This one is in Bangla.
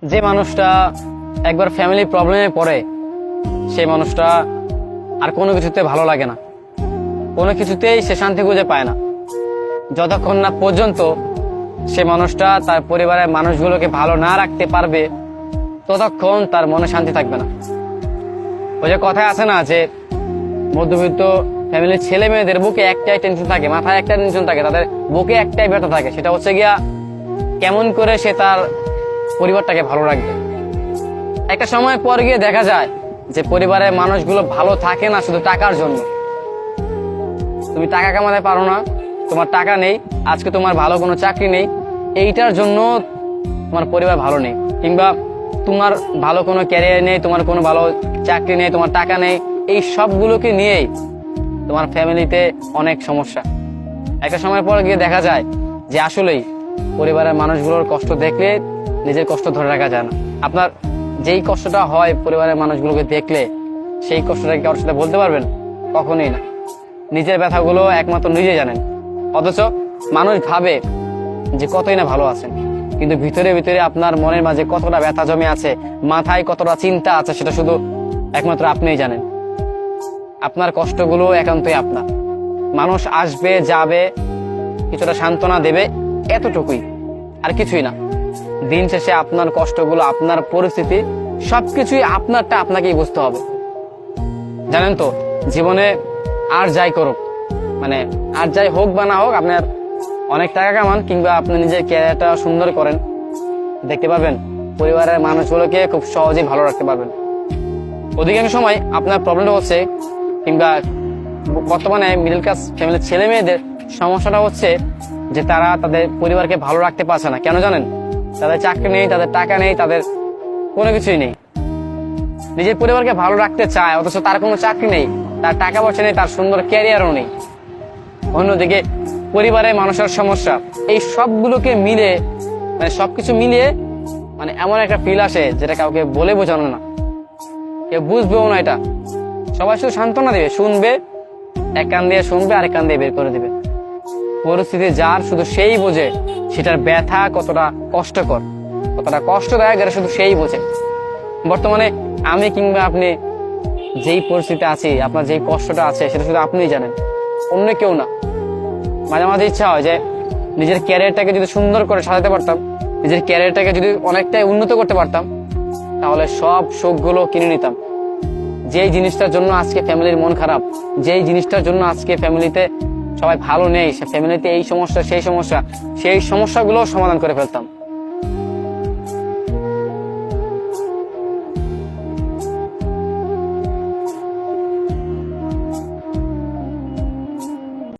যে মানুষটা একবার ফ্যামিলি প্রবলেমে পড়ে সেই মানুষটা আর কোনো কিছুতে ভালো লাগে না, কোনো কিছুতেই সে শান্তি খুঁজে পায় না, যতক্ষণ না পর্যন্ত সে মানুষটা তার পরিবারের মানুষগুলোকে ভালো না রাখতে পারবে ততক্ষণ তার মনে শান্তি থাকবে না। ওই যে কথায় আছে না যে মধ্যবিত্ত ফ্যামিলির ছেলে মেয়েদের বুকে একটাই টেনশন থাকে, মাথায় একটাই টেনশন থাকে, তাদের বুকে একটাই ব্যথা থাকে, সেটা হচ্ছে গিয়া কেমন করে সে তার পরিবারটাকে ভালো রাখবে। একটা সময় পর গিয়ে দেখা যায় যে পরিবারের মানুষগুলো ভালো থাকে না শুধু টাকার জন্য। তুমি টাকা কামাতে পারো না, তোমার টাকা নেই, আজকে তোমার ভালো কোনো চাকরি নেই, এইটার জন্য তোমার পরিবার ভালো নেই, কিংবা তোমার ভালো কোনো ক্যারিয়ার নেই, তোমার কোনো ভালো চাকরি নেই, তোমার টাকা নেই, এই সবগুলোকে নিয়েই তোমার ফ্যামিলিতে অনেক সমস্যা। একটা সময় পর গিয়ে দেখা যায় যে আসলেই পরিবারের মানুষগুলোর কষ্ট দেখলে নিজের কষ্ট ধরে রাখা যায় না। আপনার যেই কষ্টটা হয় পরিবারের মানুষগুলোকে দেখলে, সেই কষ্টটা কি কারোর সাথে বলতে পারবেন? কখনোই না। নিজের ব্যথাগুলো একমাত্র নিজে জানেন, অথচ মানুষ ভাবে যে কতই না ভালো আছেন, কিন্তু ভিতরে ভিতরে আপনার মনের মাঝে কতটা ব্যথা জমে আছে, মাথায় কতটা চিন্তা আছে, সেটা শুধু একমাত্র আপনিই জানেন। আপনার কষ্টগুলো একান্তই আপনার। মানুষ আসবে যাবে, কিছুটা সান্ত্বনা দেবে, এতটুকুই, আর কিছুই না। দিন শেষে আপনার কষ্টগুলো, আপনার পরিস্থিতি, সবকিছুই আপনারটা আপনাকেই বুঝতে হবে। জানেন তো, জীবনে আর যাই করুক, মানে আর যাই হোক বা না হোক, আপনার অনেক টাকা কামান কিংবা আপনি নিজের ক্যারিয়ারটা সুন্দর করেন, দেখতে পাবেন পরিবারের মানুষগুলোকে খুব সহজেই ভালো রাখতে পারবেন। অধিকাংশ সময় আপনার প্রবলেমটা হচ্ছে, কিংবা বর্তমানে মিডল ক্লাস ফ্যামিলির ছেলে মেয়েদের সমস্যাটা হচ্ছে যে তারা তাদের পরিবারকে ভালো রাখতে পারছে না। কেন জানেন? তাদের চাকরি নেই, তাদের টাকা নেই, তাদের কোনো কিছুই নেই। নিজের পরিবারকে ভালো রাখতে চায়, অথচ তার কোনো চাকরি নেই, তার টাকা পয়সা নেই, তার সুন্দর ক্যারিয়ারও নেই। অন্যদিকে পরিবারের মানুষের সমস্যা, এই সবগুলোকে মিলে, মানে সবকিছু মিলিয়ে মানে এমন একটা ফিল আসে যেটা কাউকে বলে বোঝানো না, কেউ বুঝবেও না। এটা সবাই শুধু সান্ত্বনা দেবে, শুনবে, এক কান দিয়ে শুনবে, আরেক কান দিয়ে বের করে দিবে। পরিস্থিতি যার, শুধু সেই বোঝে সেটার ব্যথা কতটা কষ্টকর, কতটা কষ্টদায়ক, এটা শুধু সেই বোঝে। বর্তমানে আমি কিংবা আপনি যেই পরিস্থিতিতে আছি, আপনার যেই কষ্টটা আছে, সেটা শুধু আপনিই জানেন, অন্য কেউ না। মাঝে মাঝে ইচ্ছা হয় যে নিজের ক্যারিয়ারটাকে যদি সুন্দর করে সাজাতে পারতাম, নিজের ক্যারিয়ারটাকে যদি অনেকটাই উন্নত করতে পারতাম, তাহলে সব সুখগুলো কিনে নিতাম। যেই জিনিসটার জন্য আজকে ফ্যামিলির মন খারাপ, যেই জিনিসটার জন্য আজকে ফ্যামিলিতে সবাই ভালো নেই, সে ফ্যামিলিতে এই সমস্যা সেই সমস্যা, সেই সমস্যাগুলো সমাধান করে ফেলতাম।